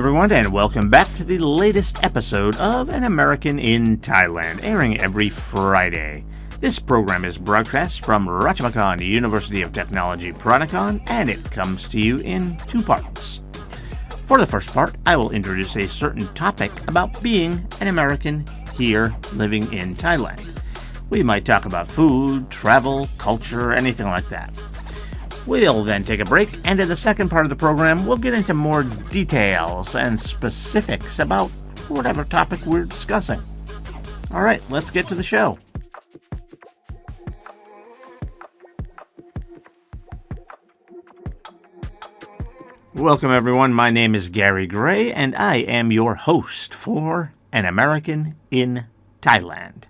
everyone, and welcome back to the latest episode of An American in Thailand, airing every Friday. This program is broadcast from Ratchamakan University of Technology, Peranakan, and it comes to you in two parts. For the first part, I will introduce a certain topic about being an American here living in Thailand. We might talk about food, travel, culture, anything like that. We'll then take a break, and in the second part of the program, we'll get into more details and specifics about whatever topic we're discussing. All right, let's get to the show. Welcome, everyone. My name is Gary Gray, and I am your host for An American in Thailand.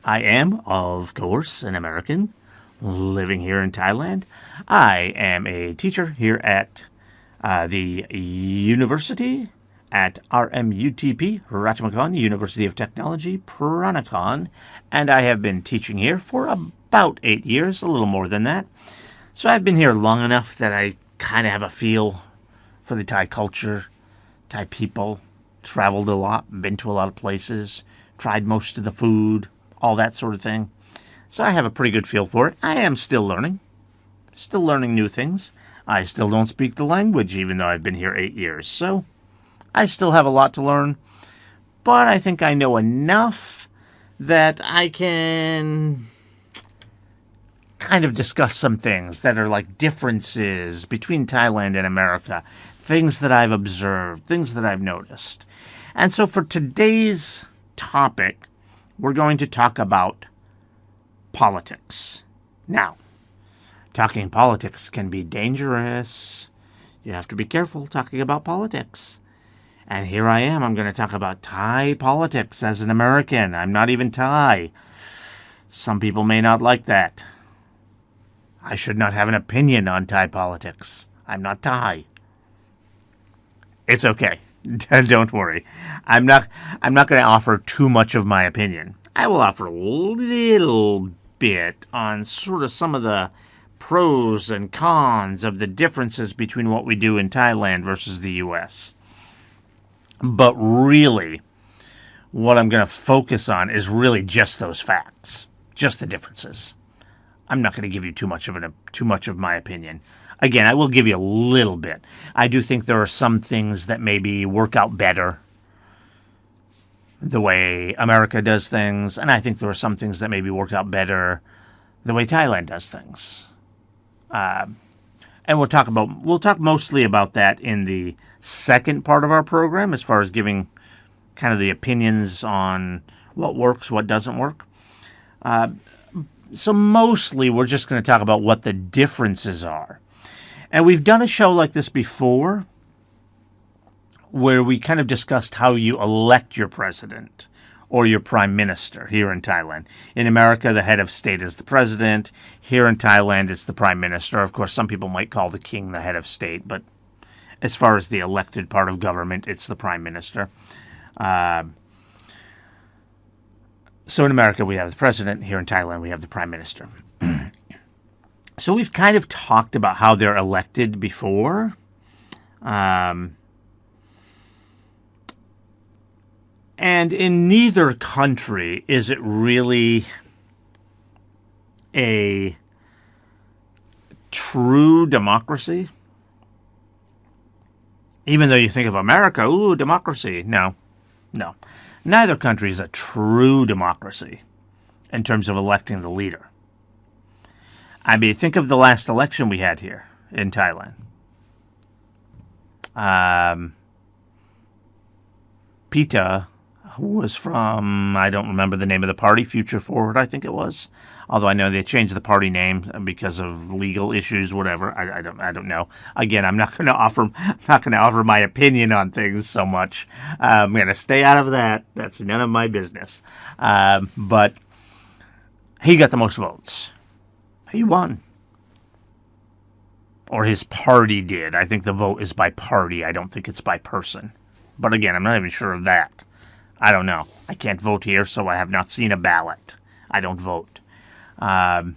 I am, of course, an American living here in Thailand. I am a teacher here at the university at RMUTP, Ratchamakan University of Technology, Peranakan, and I have been teaching here for about 8 years, a little more than that. So I've been here long enough that I kind of have a feel for the Thai culture, Thai people, traveled a lot, been to a lot of places, tried most of the food, all that sort of thing. So I have a pretty good feel for it. I am still learning new things. I still don't speak the language, even though I've been here 8 years. So I still have a lot to learn. But I think I know enough that I can kind of discuss some things that are like differences between Thailand and America. Things that I've observed, things that I've noticed. And so for today's topic, we're going to talk about politics. Now, talking politics can be dangerous. You have to be careful talking about politics. And here I am. I'm going to talk about Thai politics as an American. I'm not even Thai. Some people may not like that. I should not have an opinion on Thai politics. I'm not Thai. It's okay. Don't worry. I'm not going to offer too much of my opinion. I will offer a little bit on sort of some of the pros and cons of the differences between what we do in Thailand versus the U.S. But really, what I'm going to focus on is really just those facts, just the differences. I'm not going to give you too much of my opinion. Again, I will give you a little bit. I do think there are some things that maybe work out better the way America does things, and I think there are some things that maybe work out better the way Thailand does things. And we'll talk mostly about that in the second part of our program, as far as giving kind of the opinions on what works, what doesn't work. So mostly we're just going to talk about what the differences are. And we've done a show like this before, where we kind of discussed how you elect your president or your prime minister here in Thailand. In America, the head of state is the president. Here in Thailand, it's the prime minister. Of course, some people might call the king the head of state, but as far as the elected part of government, it's the prime minister. So in America, we have the president. Here in Thailand, we have the prime minister. So we've kind of talked about how they're elected before. And in neither country is it really a true democracy. Even though you think of America, ooh, democracy. No. Neither country is a true democracy in terms of electing the leader. I mean, think of the last election we had here in Thailand. Pita, who was from, I don't remember the name of the party, Future Forward, I think it was. Although I know they changed the party name because of legal issues, whatever. I don't know. Again, I'm not going to offer my opinion on things so much. I'm going to stay out of that. That's none of my business. But he got the most votes. He won. Or his party did. I think the vote is by party. I don't think it's by person. But again, I'm not even sure of that. I don't know. I can't vote here, so I have not seen a ballot. I don't vote. But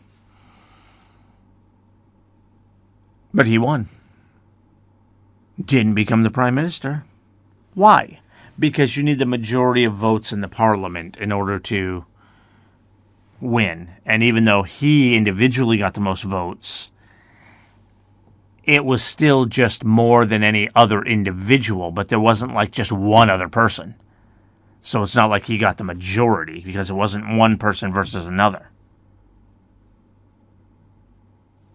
he won. Didn't become the prime minister. Why? Because you need the majority of votes in the parliament in order to win. And even though he individually got the most votes, it was still just more than any other individual, but there wasn't like just one other person. So it's not like he got the majority because it wasn't one person versus another.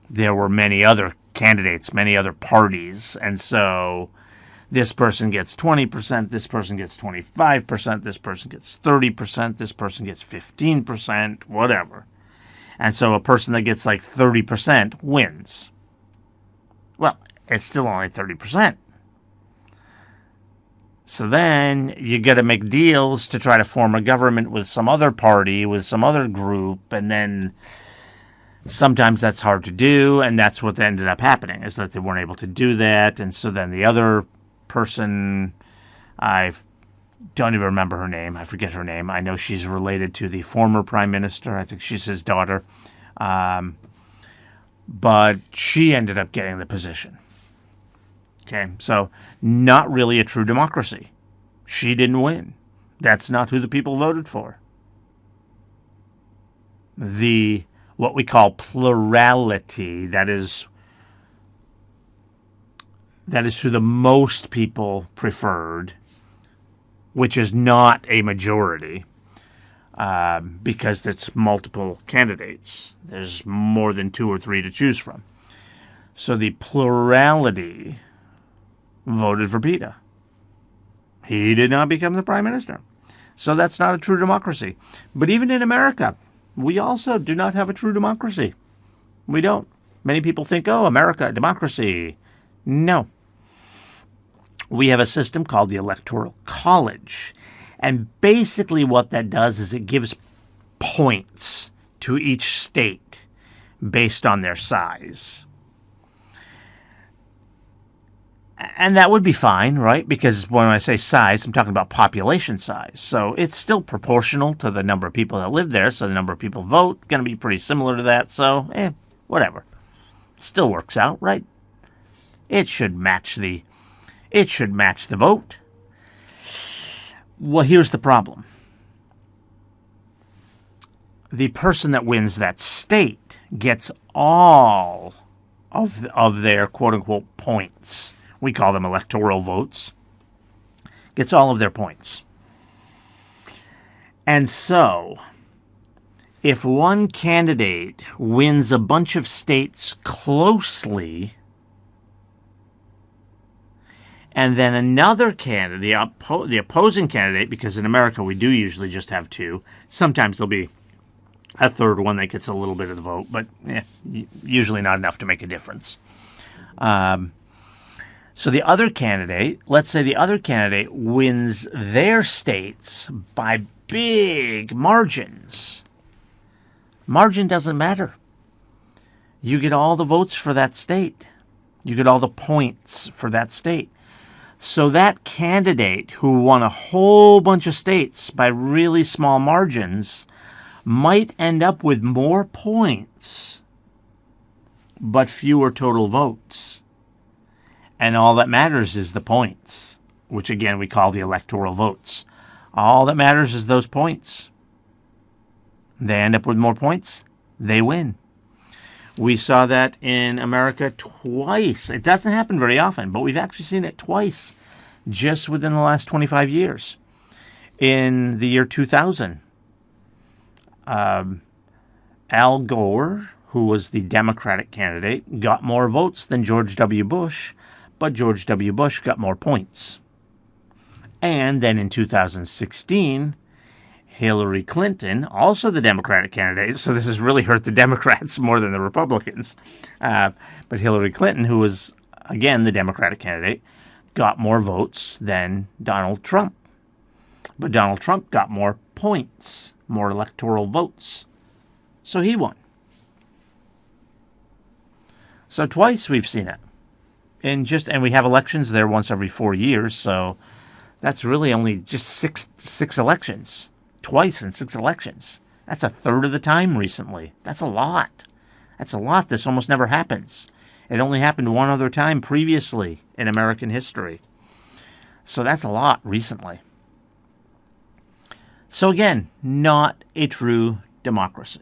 There were many other candidates, many other parties, and so this person gets 20%, this person gets 25%, this person gets 30%, this person gets 15%, whatever. And so a person that gets like 30% wins. Well, it's still only 30%. So then you got to make deals to try to form a government with some other party, with some other group, and then sometimes that's hard to do, and that's what ended up happening, is that they weren't able to do that, and so then the other person, I don't even remember her name, I forget her name, I know she's related to the former prime minister, I think she's his daughter, but she ended up getting the position. Okay, so not really a true democracy. She didn't win. That's not who the people voted for. What we call plurality, that is who the most people preferred, which is not a majority, because it's multiple candidates. There's more than 2 or 3 to choose from. So the plurality voted for PETA. He did not become the prime minister. So that's not a true democracy. But even in America, we also do not have a true democracy. We don't. Many people think, oh, America, democracy. No. We have a system called the Electoral College. And basically what that does is it gives points to each state based on their size. And that would be fine, right? Because when I say size, I'm talking about population size. So it's still proportional to the number of people that live there. So the number of people vote going to be pretty similar to that. So, whatever. Still works out, right? It should match the vote. Well, here's the problem. The person that wins that state gets all of their quote-unquote points. We call them electoral votes. Gets all of their points. And so, if one candidate wins a bunch of states closely, and then another candidate, the opposing candidate, because in America we do usually just have 2. Sometimes there'll be a third one that gets a little bit of the vote, but usually not enough to make a difference. So the other candidate, let's say the other candidate wins their states by big margins. Margin doesn't matter. You get all the votes for that state. You get all the points for that state. So that candidate who won a whole bunch of states by really small margins might end up with more points, but fewer total votes. And all that matters is the points, which again we call the electoral votes. All that matters is those points. They end up with more points, they win. We saw that in America twice. It doesn't happen very often, but we've actually seen it twice just within the last 25 years. In the year 2000, Al Gore, who was the Democratic candidate, got more votes than George W. Bush, but George W. Bush got more points. And then in 2016, Hillary Clinton, also the Democratic candidate, so this has really hurt the Democrats more than the Republicans, but Hillary Clinton, who was, again, the Democratic candidate, got more votes than Donald Trump. But Donald Trump got more points, more electoral votes, so he won. So twice we've seen it. And we have elections there once every 4 years, so that's really only just six elections. Twice in 6 elections. That's a third of the time recently. That's a lot. That's a lot. This almost never happens. It only happened one other time previously in American history. So that's a lot recently. So again, not a true democracy.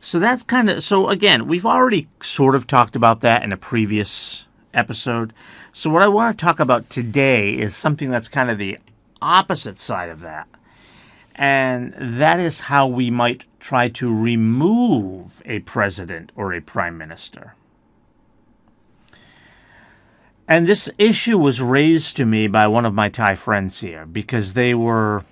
So that's so again, we've already sort of talked about that in a previous episode. So what I want to talk about today is something that's kind of the opposite side of that. And that is how we might try to remove a president or a prime minister. And this issue was raised to me by one of my Thai friends here because they were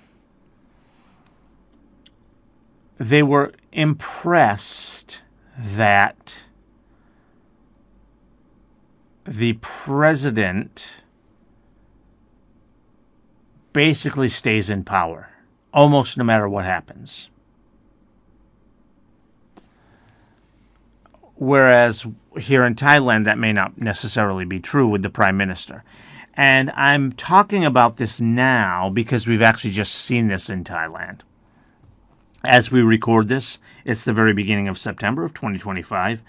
impressed that the president basically stays in power, almost no matter what happens. Whereas here in Thailand, that may not necessarily be true with the prime minister. And I'm talking about this now because we've actually just seen this in Thailand. As we record this, it's the very beginning of September of 2025,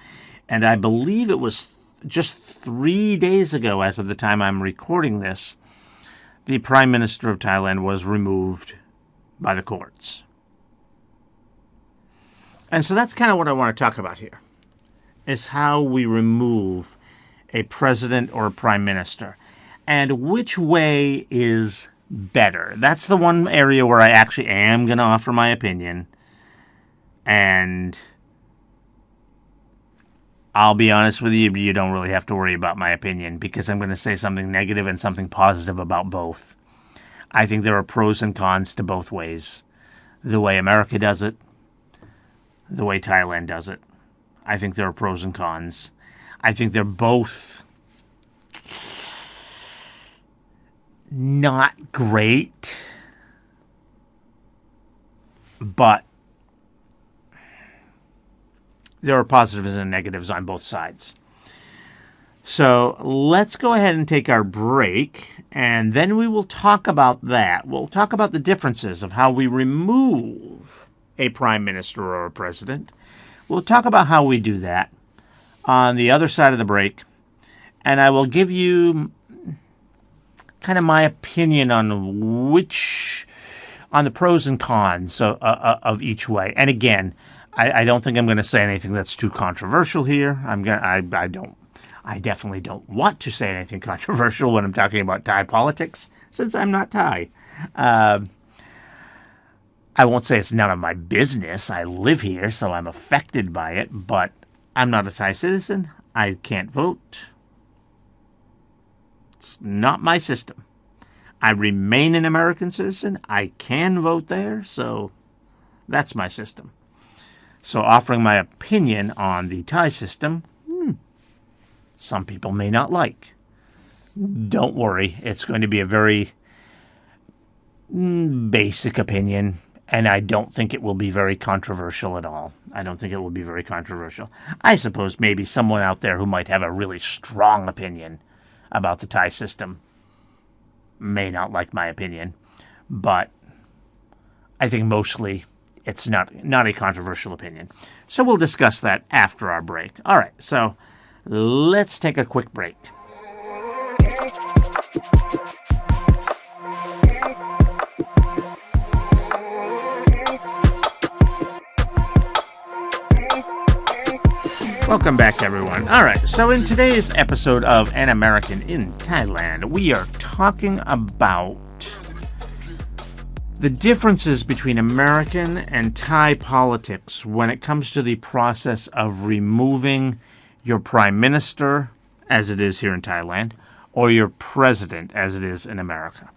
and I believe it was just 3 days ago, as of the time I'm recording this, the Prime Minister of Thailand was removed by the courts. And so that's kind of what I want to talk about here, is how we remove a president or a prime minister, and which way is better. That's the one area where I actually am going to offer my opinion. And I'll be honest with you, you don't really have to worry about my opinion because I'm going to say something negative and something positive about both. I think there are pros and cons to both ways. The way America does it, the way Thailand does it. I think there are pros and cons. I think they're both not great, but there are positives and negatives on both sides. So let's go ahead and take our break, and then we will talk about that. We'll talk about the differences of how we remove a prime minister or a president. We'll talk about how we do that on the other side of the break, and I will give you kind of my opinion on the pros and cons of each way. And again, I don't think I'm going to say anything that's too controversial here. I definitely don't want to say anything controversial when I'm talking about Thai politics, since I'm not Thai. I won't say it's none of my business. I live here, so I'm affected by it, but I'm not a Thai citizen. I can't vote. It's not my system. I remain an American citizen. I can vote there, so that's my system. So offering my opinion on the Thai system, some people may not like. Don't worry, it's going to be a very basic opinion, and I don't think it will be very controversial at all. I don't think it will be very controversial. I suppose maybe someone out there who might have a really strong opinion about the Thai system may not like my opinion, but I think mostly it's not a controversial opinion. So we'll discuss that after our break. All right, so let's take a quick break. Welcome back, everyone. All right, so in today's episode of An American in Thailand, we are talking about the differences between American and Thai politics when it comes to the process of removing your prime minister, as it is here in Thailand, or your president, as it is in America.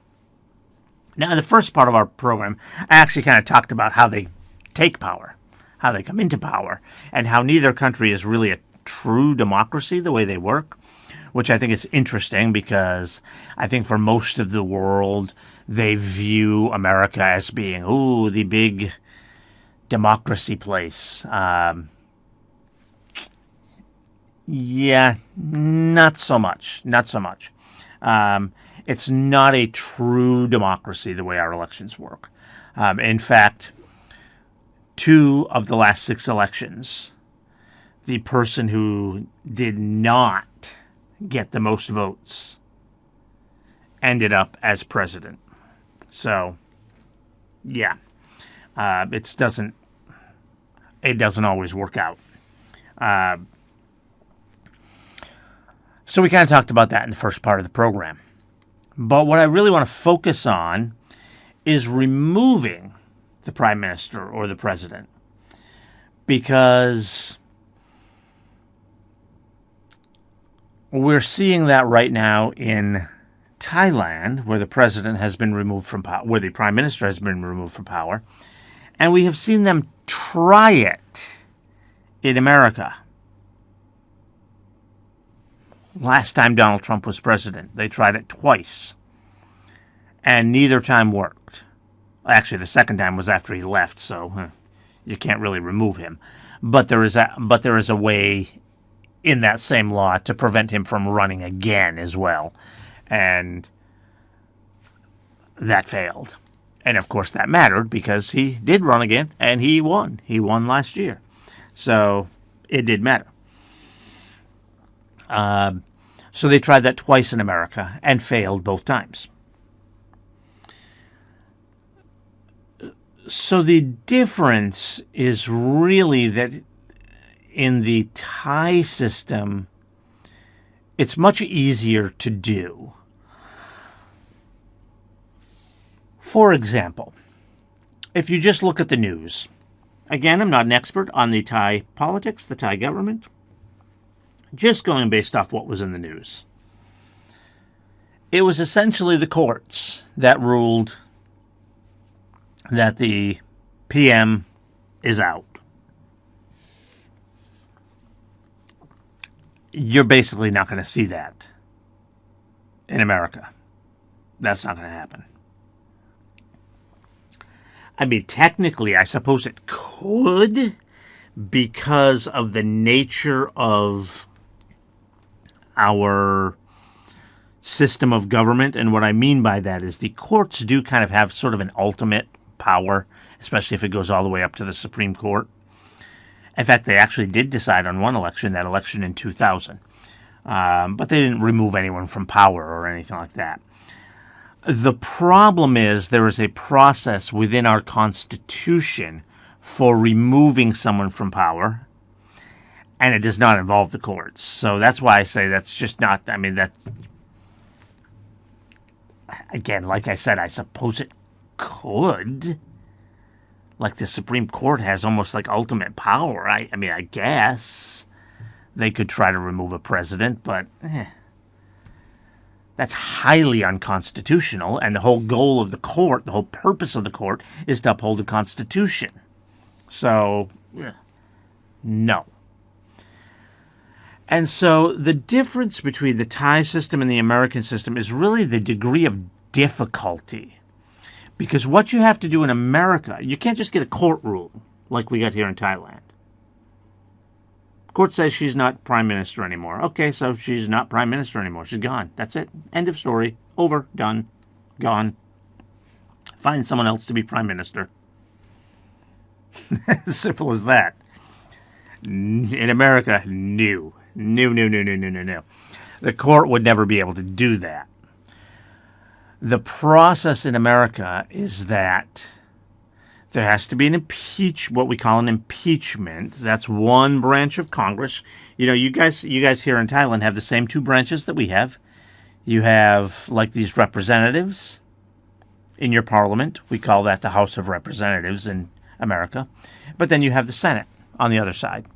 Now, in the first part of our program, I actually kind of talked about how they take power, how they come into power, and how neither country is really a true democracy the way they work, which I think is interesting because I think for most of the world, they view America as being, the big democracy place. Yeah, not so much. Not so much. It's not a true democracy the way our elections work. In fact, 2 of the last 6 elections, the person who did not get the most votes ended up as president. So, yeah, it doesn't always work out. So we kind of talked about that in the first part of the program. But what I really want to focus on is removing the prime minister or the president, because we're seeing that right now in Thailand, where the president has been removed from power, where the prime minister has been removed from power, and we have seen them try it in America. Last time Donald Trump was president, they tried it twice, and neither time worked. Actually, the second time was after he left, so you can't really remove him. But there is a way in that same law to prevent him from running again as well, and that failed. And of course, that mattered because he did run again, and he won. He won last year, so it did matter. So they tried that twice in America and failed both times. So the difference is really that in the Thai system, it's much easier to do. For example, if you just look at the news, again, I'm not an expert on the Thai politics, the Thai government, just going based off what was in the news. It was essentially the courts that ruled that the PM is out. You're basically not going to see that in America. That's not going to happen. I mean, technically, I suppose it could, because of the nature of our system of government. And what I mean by that is the courts do kind of have sort of an ultimate power, especially if it goes all the way up to the Supreme Court. In fact, they actually did decide on one election, that election in 2000. But they didn't remove anyone from power or anything like that. The problem is there is a process within our Constitution for removing someone from power, and it does not involve the courts. So that's why I say that's just not, I mean, that, again, like I said, I suppose it could. Like the Supreme Court has almost like ultimate power. I mean, I guess they could try to remove a president, but that's highly unconstitutional. And the whole goal of the court, the whole purpose of the court, is to uphold the Constitution. So, no. And so the difference between the Thai system and the American system is really the degree of difficulty. Because what you have to do in America, you can't just get a court rule like we got here in Thailand. Court says she's not prime minister anymore. Okay, so she's not prime minister anymore. She's gone. That's it. End of story. Over. Done. Gone. Find someone else to be prime minister. As simple as that. In America, no. No. The court would never be able to do that. The process in America is that there has to be what we call an impeachment. That's one branch of Congress. You know, you guys here in Thailand have the same two branches that we have. You have like these representatives in your parliament. We call that the House of Representatives in America. But then you have the Senate on the other side.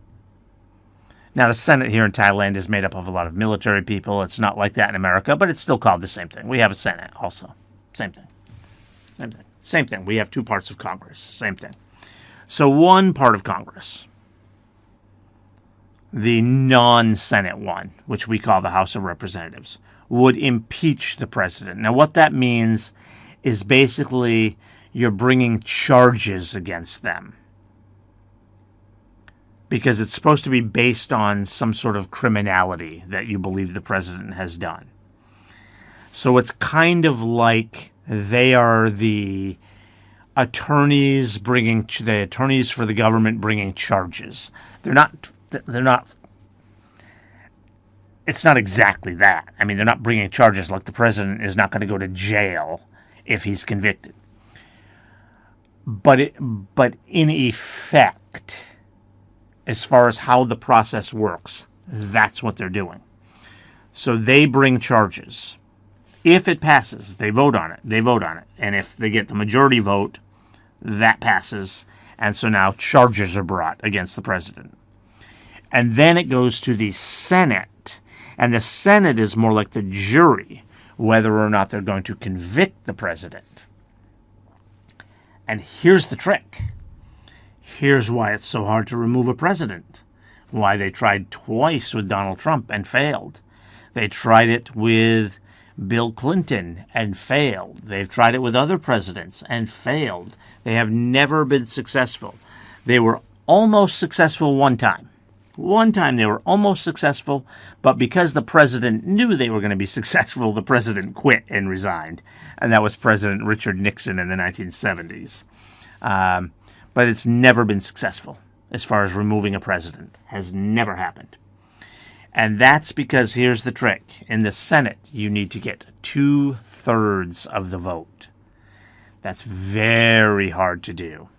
Now, the Senate here in Thailand is made up of a lot of military people. It's not like that in America, but it's still called the same thing. We have a Senate also. Same thing. We have two parts of Congress. Same thing. So one part of Congress, the non-Senate one, which we call the House of Representatives, would impeach the president. Now, what that means is basically you're bringing charges against them, because it's supposed to be based on some sort of criminality that you believe the president has done. So it's kind of like they are the attorneys for the government bringing charges. They're not. it's not exactly that. I mean, they're not bringing charges like the president is not going to go to jail if he's convicted. But in effect, as far as how the process works, that's what they're doing. So they bring charges. If it passes, they vote on it. And if they get the majority vote, that passes. And so now charges are brought against the president. And then it goes to the Senate. And the Senate is more like the jury, whether or not they're going to convict the president. And here's the trick. Here's why it's so hard to remove a president. Why they tried twice with Donald Trump and failed. They tried it with Bill Clinton and failed. They've tried it with other presidents and failed. They have never been successful. They were almost successful one time. One time they were almost successful, but because the president knew they were going to be successful, the president quit and resigned. And that was President Richard Nixon in the 1970s. But it's never been successful as far as removing a president. Has never happened. And that's because here's the trick. In the Senate, you need to get 2/3 of the vote. That's very hard to do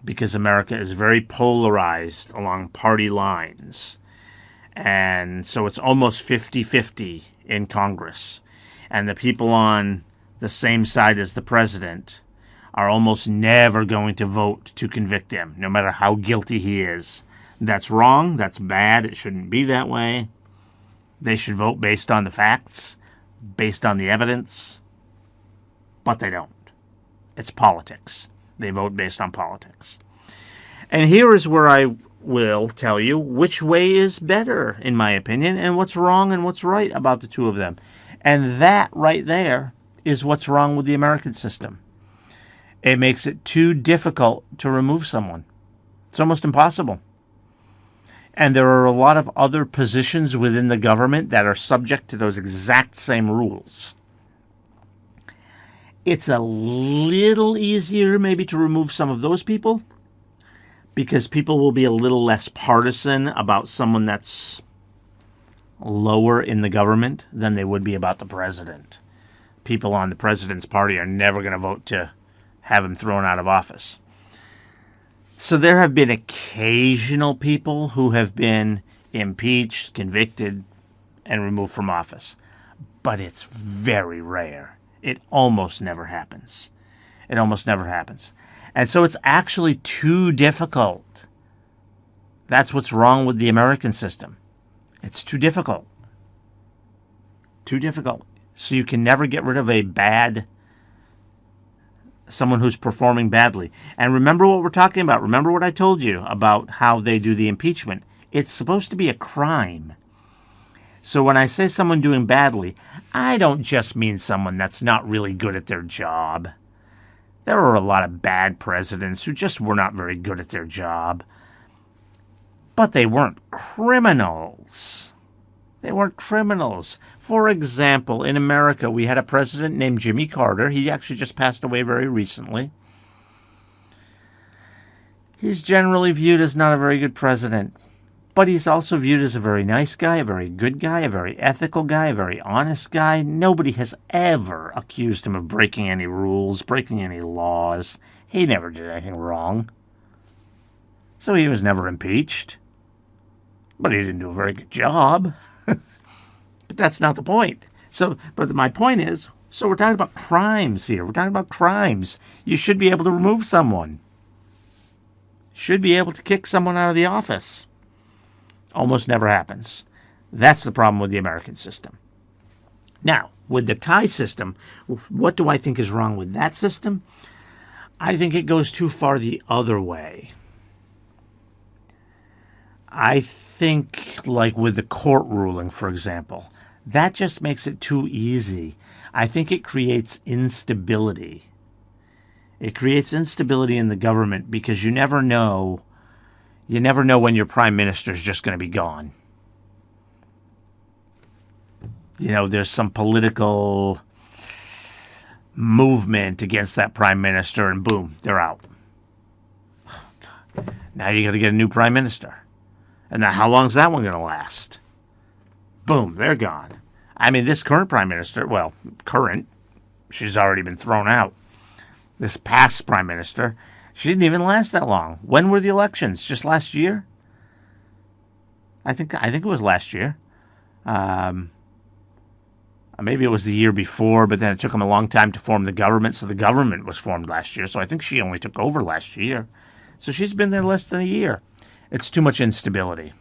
because America is very polarized along party lines. And so it's almost 50-50 in Congress. And the people on the same side as the president are almost never going to vote to convict him, no matter how guilty he is. That's wrong. That's bad. It shouldn't be that way. They should vote based on the facts, based on the evidence. But they don't. It's politics. They vote based on politics. And here is where I will tell you which way is better, in my opinion, and what's wrong and what's right about the two of them. And that right there is what's wrong with the American system. It makes it too difficult to remove someone. It's almost impossible. And there are a lot of other positions within the government that are subject to those exact same rules. It's a little easier maybe to remove some of those people because people will be a little less partisan about someone that's lower in the government than they would be about the president. People on the president's party are never going to vote to have him thrown out of office. So there have been occasional people who have been impeached, convicted, and removed from office. But it's very rare. It almost never happens. It almost never happens. And so it's actually too difficult. That's what's wrong with the American system. It's too difficult. Too difficult. So you can never get rid of someone who's performing badly. And remember what we're talking about. Remember what I told you about how they do the impeachment. It's supposed to be a crime. So when I say someone doing badly, I don't just mean someone that's not really good at their job. There are a lot of bad presidents who just were not very good at their job. But they weren't criminals. They weren't criminals. For example, in America, we had a president named Jimmy Carter. He actually just passed away very recently. He's generally viewed as not a very good president. But he's also viewed as a very nice guy, a very good guy, a very ethical guy, a very honest guy. Nobody has ever accused him of breaking any rules, breaking any laws. He never did anything wrong. So he was never impeached. But he didn't do a very good job. But that's not the point. But my point is, so we're talking about crimes here. We're talking about crimes. You should be able to remove someone. Should be able to kick someone out of the office. Almost never happens. That's the problem with the American system. Now, with the Thai system, what do I think is wrong with that system? I think it goes too far the other way. I think, like with the court ruling, for example, that just makes it too easy. I think it creates instability. It creates instability in the government because you never know when your prime minister is just going to be gone. There's some political movement against that prime minister, and boom, they're out. Oh, God. Now you got to get a new prime minister. And now how long is that one going to last? Boom, they're gone. I mean, this current prime minister, well, current, she's already been thrown out. This past prime minister, she didn't even last that long. When were the elections? Just last year? I think it was last year. Maybe it was the year before, but then it took them a long time to form the government, so the government was formed last year. So I think she only took over last year. So she's been there less than a year. It's too much instability.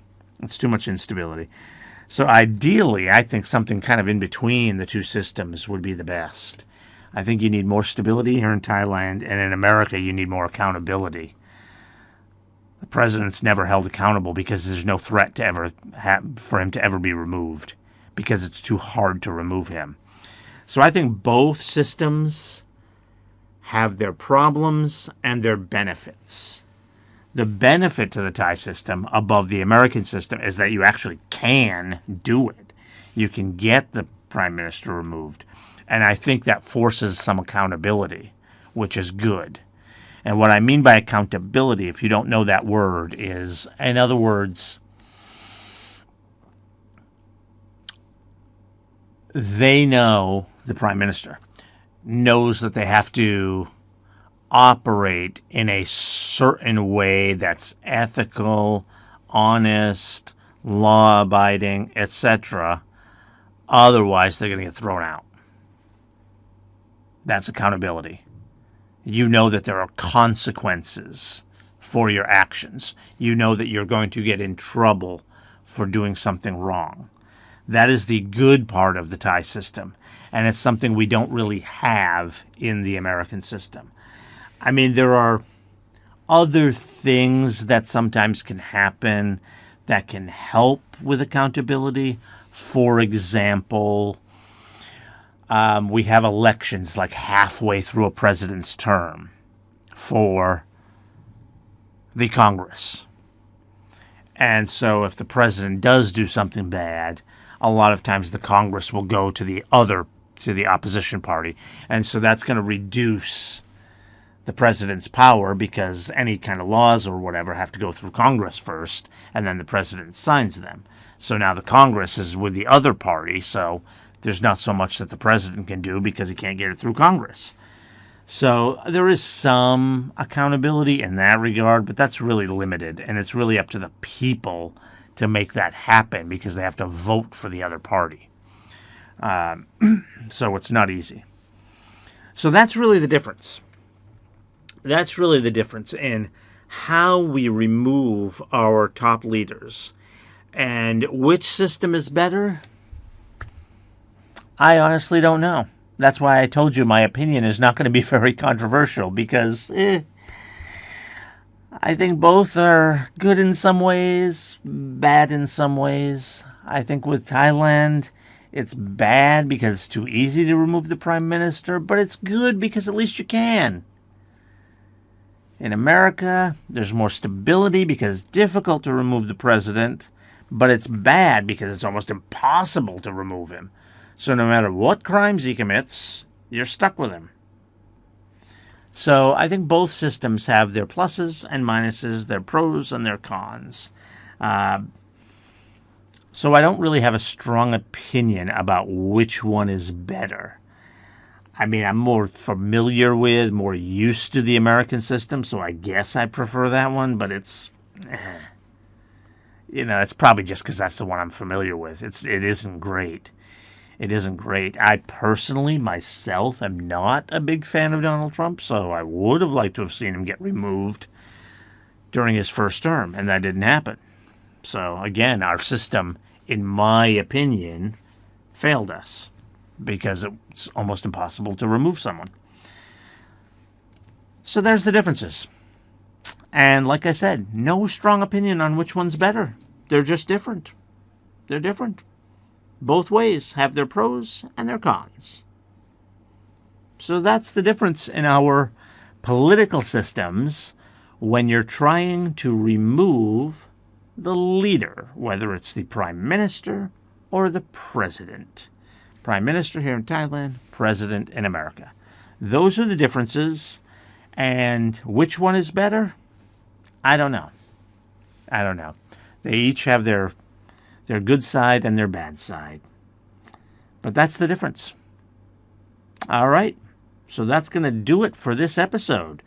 So ideally, I think something kind of in between the two systems would be the best. I think you need more stability here in Thailand, and in America, you need more accountability. The president's never held accountable because there's no threat to ever for him to ever be removed, because it's too hard to remove him. So I think both systems have their problems and their benefits. The benefit to the Thai system above the American system is that you actually can do it. You can get the prime minister removed. And I think that forces some accountability, which is good. And what I mean by accountability, if you don't know that word, is, in other words, they know, the prime minister knows that they have to operate in a certain way that's ethical, honest, law-abiding, etc. Otherwise, they're going to get thrown out. That's accountability. You know that there are consequences for your actions. You know that you're going to get in trouble for doing something wrong. That is the good part of the Thai system, and it's something we don't really have in the American system. I mean, there are other things that sometimes can happen that can help with accountability. For example, we have elections like halfway through a president's term for the Congress. And so if the president does do something bad, a lot of times the Congress will go to the opposition party. And so that's going to reduce the president's power, because any kind of laws or whatever have to go through Congress first, and then the president signs them. So now the Congress is with the other party, so there's not so much that the president can do because he can't get it through Congress. So there is some accountability in that regard, but that's really limited, and it's really up to the people to make that happen because they have to vote for the other party. So it's not easy. So that's really the difference. That's really the difference in how we remove our top leaders. And which system is better? I honestly don't know. That's why I told you my opinion is not going to be very controversial, because I think both are good in some ways, bad in some ways. I think with Thailand, it's bad because it's too easy to remove the prime minister, but it's good because at least you can. In America, there's more stability because it's difficult to remove the president, but it's bad because it's almost impossible to remove him. So no matter what crimes he commits, you're stuck with him. So I think both systems have their pluses and minuses, their pros and their cons. So I don't really have a strong opinion about which one is better. I mean, I'm more familiar with, more used to the American system, so I guess I prefer that one, but it's probably just because that's the one I'm familiar with. It isn't great. It isn't great. I personally, myself, am not a big fan of Donald Trump, so I would have liked to have seen him get removed during his first term, and that didn't happen. So, again, our system, in my opinion, failed us because it's almost impossible to remove someone. So there's the differences. And like I said, no strong opinion on which one's better. They're just different. They're different. Both ways have their pros and their cons. So that's the difference in our political systems when you're trying to remove the leader, whether it's the prime minister or the president. Prime minister here in Thailand, president in America. Those are the differences. And which one is better? I don't know. They each have their their good side and their bad side. But that's the difference. All right, so that's going to do it for this episode.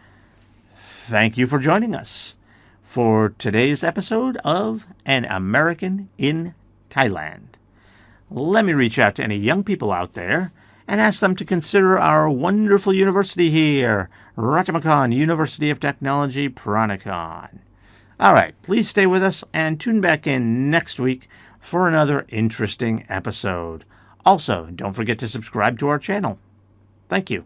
Thank you for joining us for today's episode of An American in Thailand. Let me reach out to any young people out there and ask them to consider our wonderful university here, Ratchamakan University of Technology, Peranakan. All right, please stay with us and tune back in next week for another interesting episode. Also, don't forget to subscribe to our channel. Thank you.